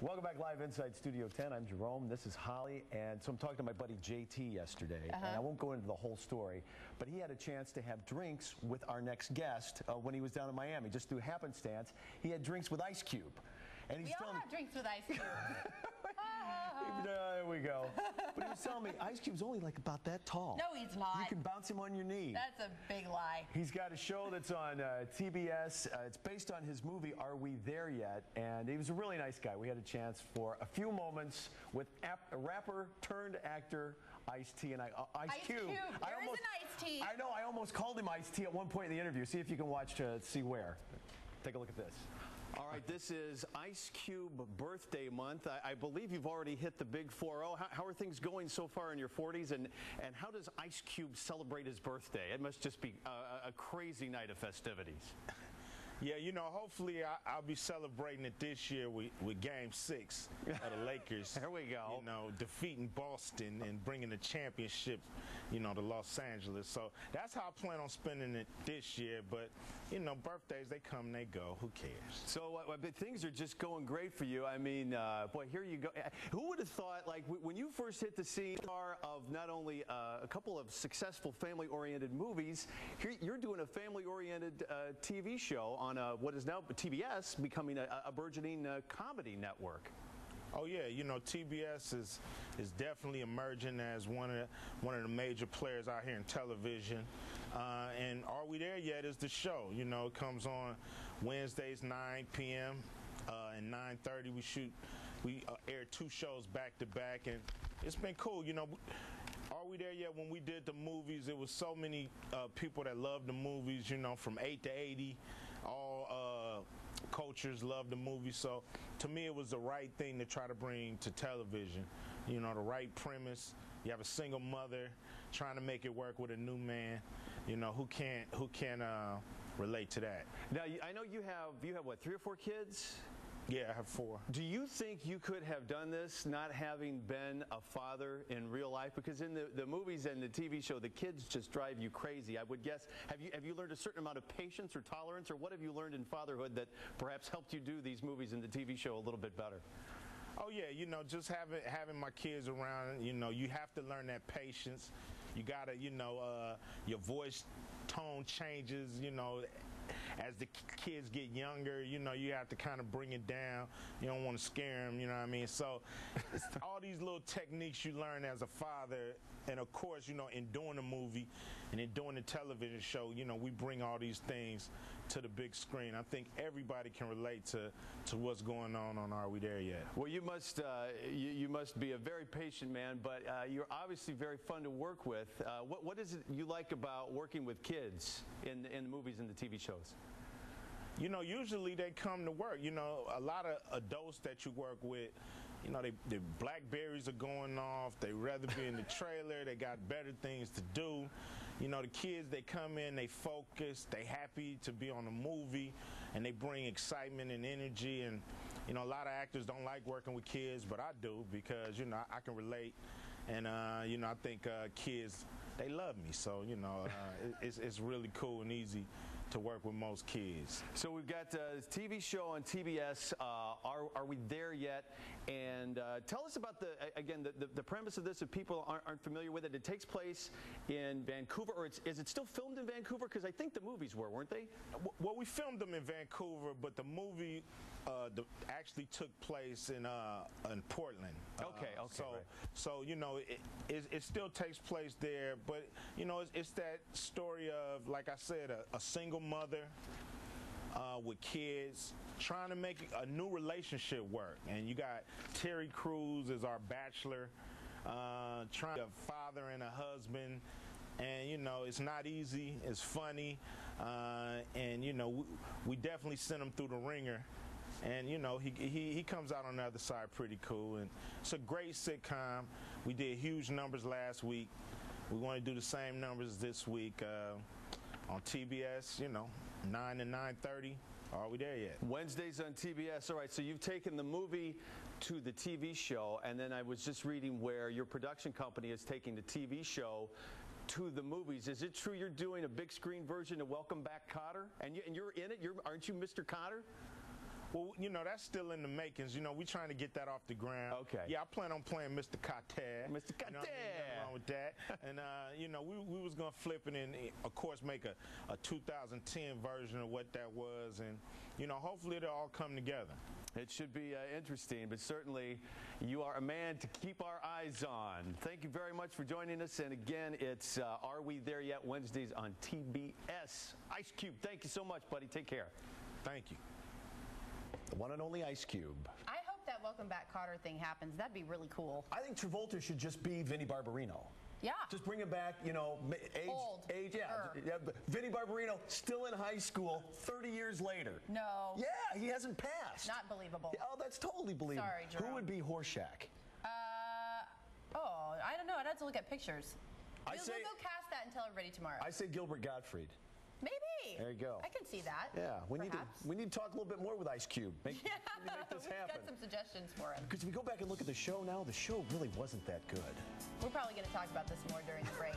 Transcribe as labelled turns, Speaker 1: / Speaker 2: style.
Speaker 1: Welcome back live inside Studio 10. I'm Jerome. This is Holly. And so I'm talking to my buddy JT yesterday. And I won't go into the whole story, but he had a chance to have drinks with our next guest when he was down in Miami. Just through happenstance, he had drinks with Ice Cube. And he's
Speaker 2: we all have drinks with Ice Cube.
Speaker 1: There we go. But he was telling me Ice Cube's only like about that tall.
Speaker 2: No, he's not.
Speaker 1: You can bounce him on your knee.
Speaker 2: That's a big lie.
Speaker 1: He's got a show that's on TBS. It's based on his movie, Are We There Yet? And he was a really nice guy. We had a chance for a few moments with a rapper turned actor Ice-T and Ice Cube.
Speaker 2: There is an Ice-T.
Speaker 1: I know. I almost called him Ice-T at one point in the interview. See if you can watch to see where. Take a look at this. All right, this is Ice Cube birthday month. I believe you've already hit the big 4-0. How are things going so far in your 40s? And how does Ice Cube celebrate his birthday? It must just be a crazy night of festivities.
Speaker 3: Yeah, you know, hopefully I'll be celebrating it this year with Game 6 of the Lakers.
Speaker 1: There we go.
Speaker 3: You know, defeating Boston and bringing the championship, you know, to Los Angeles. So that's how I plan on spending it this year. But, you know, birthdays, they come and they go. Who cares?
Speaker 1: So things are just going great for you. I mean, boy, here you go. Who would have thought, like, when you first hit the scene of not only a couple of successful family-oriented movies, here you're doing a family-oriented TV show on what is now TBS, becoming a burgeoning comedy network.
Speaker 3: Oh yeah, you know, TBS is definitely emerging as one of the major players out here in television. And Are We There Yet is the show. You know, it comes on Wednesdays 9 p.m. and 9:30. We air 2 shows back to back, and it's been cool. You know, Are We There Yet? When we did the movies, it was so many people that loved the movies, you know, from 8 to 80. All cultures love the movies. So to me, it was the right thing to try to bring to television. You know, the right premise. You have a single mother trying to make it work with a new man. You know, who can't relate to that?
Speaker 1: Now, I know you have what, 3 or 4 kids?
Speaker 3: Yeah, I have 4.
Speaker 1: Do you think you could have done this not having been a father in real life? Because in the movies and the TV show, the kids just drive you crazy. I would guess, have you learned a certain amount of patience or tolerance, or what have you learned in fatherhood that perhaps helped you do these movies and the TV show a little bit better?
Speaker 3: Oh yeah, you know, just having my kids around, you know, you have to learn that patience. You gotta, you know, your voice tone changes, you know, as the kids get younger. You know, you have to kind of bring it down. You don't want to scare them, you know what I mean? So it's all these little techniques you learn as a father. And of course, you know, in doing the movie and in doing the television show, you know, we bring all these things to the big screen. I think everybody can relate to what's going on Are We There Yet?
Speaker 1: Well, you must be a very patient man, but you're obviously very fun to work with. What is it you like about working with kids in the movies and the TV shows?
Speaker 3: You know, usually they come to work. You know, a lot of adults that you work with, you know, the Blackberries are going off. They rather be in the trailer. They got better things to do. You know, the kids, they come in, they focus, they happy to be on a movie, and they bring excitement and energy. And, you know, a lot of actors don't like working with kids, but I do because, you know, I can relate. And, you know, I think kids, they love me. So, you know, it's really cool and easy to work with most kids.
Speaker 1: So we've got a TV show on TBS, Are We There Yet? And tell us about the premise of this if people aren't familiar with it. It takes place in Vancouver, or is it still filmed in Vancouver? Because I think the movies weren't they?
Speaker 3: Well, we filmed them in Vancouver, but the movie actually took place in Portland.
Speaker 1: Okay.
Speaker 3: So you know, it still takes place there, but you know, it's that story of, like I said, a single mother with kids trying to make a new relationship work. And you got Terry Crews as our bachelor, trying to be a father and a husband. And, you know, it's not easy. It's funny. And, you know, we definitely sent him through the ringer. And, you know, he comes out on the other side pretty cool. And it's a great sitcom. We did huge numbers last week. We want to do the same numbers this week on TBS, you know, 9 to 9:30. Are We There Yet?
Speaker 1: Wednesdays on TBS. All right, so you've taken the movie to the TV show, and then I was just reading where your production company is taking the TV show to the movies. Is it true you're doing a big screen version of Welcome Back, Kotter? And you're in it? Aren't you Mr. Kotter?
Speaker 3: Well, you know, that's still in the makings. You know, we're trying to get that off the ground.
Speaker 1: Okay.
Speaker 3: Yeah, I plan on playing Mr. Carter.
Speaker 1: Mr.
Speaker 3: You know, nothing wrong with that. And, you know, we was going to flip it and, of course, make a 2010 version of what that was. And, you know, hopefully it'll all come together.
Speaker 1: It should be interesting, but certainly you are a man to keep our eyes on. Thank you very much for joining us. And again, it's Are We There Yet? Wednesdays on TBS. Ice Cube, thank you so much, buddy. Take care.
Speaker 3: Thank you.
Speaker 1: The one and only Ice Cube.
Speaker 2: I hope that Welcome Back Kotter thing happens. That'd be really cool.
Speaker 4: I think Travolta should just be Vinnie Barbarino.
Speaker 2: Yeah.
Speaker 4: Just bring him back, you know, age, yeah. But Vinnie Barbarino still in high school 30 years later.
Speaker 2: No.
Speaker 4: Yeah, he hasn't passed.
Speaker 2: Not believable.
Speaker 4: Oh, that's totally believable.
Speaker 2: Sorry, Jerome.
Speaker 4: Who would be Horshack?
Speaker 2: Oh, I don't know. I'd have to look at pictures.
Speaker 4: I
Speaker 2: We'll
Speaker 4: say-
Speaker 2: go cast that and tell everybody tomorrow.
Speaker 4: I say Gilbert Gottfried.
Speaker 2: Maybe.
Speaker 4: There you go.
Speaker 2: I can see that.
Speaker 4: Yeah, we need
Speaker 2: Perhaps.
Speaker 4: to talk a little bit more with Ice Cube. Make this
Speaker 2: We've
Speaker 4: happen.
Speaker 2: got some suggestions for him.
Speaker 4: Because if we go back and look at the show now, the show really wasn't that good.
Speaker 2: We're probably going to talk about this more during the break.